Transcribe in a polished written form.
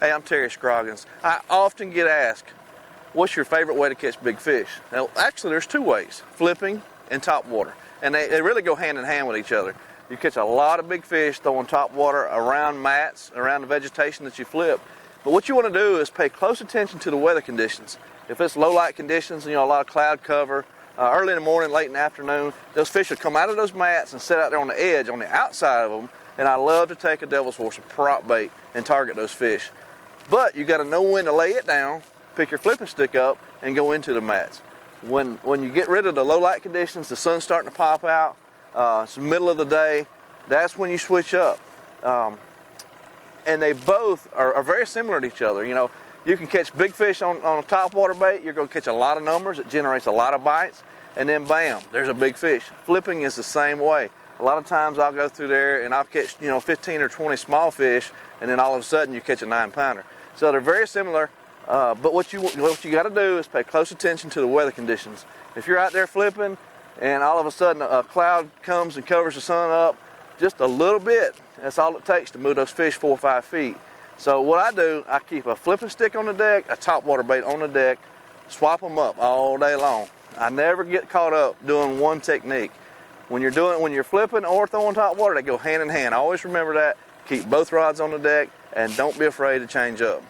Hey, I'm Terry Scroggins. I often get asked, what's your favorite way to catch big fish? Now, actually, there's two ways, flipping and top water. And they really go hand in hand with each other. You catch a lot of big fish throwing top water around mats, around the vegetation that you flip. But what you want to do is pay close attention to the weather conditions. If it's low light conditions, a lot of cloud cover, early in the morning, late in the afternoon, those fish will come out of those mats and sit out there on the edge, on the outside of them. And I love to take a devil's horse and prop bait and target those fish. But you got to know when to lay it down, pick your flipping stick up, and go into the mats. When you get rid of the low light conditions, the sun's starting to pop out, it's the middle of the day, that's when you switch up. And they both are very similar to each other. You can catch big fish on a top water bait, you're going to catch a lot of numbers, it generates a lot of bites, and then bam, there's a big fish. Flipping is the same way. A lot of times I'll go through there and I'll catch 15 or 20 small fish, and then all of a sudden you catch a 9-pounder. So they're very similar, but what you got to do is pay close attention to the weather conditions. If you're out there flipping and all of a sudden a cloud comes and covers the sun up just a little bit, that's all it takes to move those fish 4 or 5 feet. So what I do, I keep a flipping stick on the deck, a top water bait on the deck, swap them up all day long. I never get caught up doing one technique. When you're flipping or throwing top water, they go hand in hand. Always remember that. Keep both rods on the deck and don't be afraid to change up.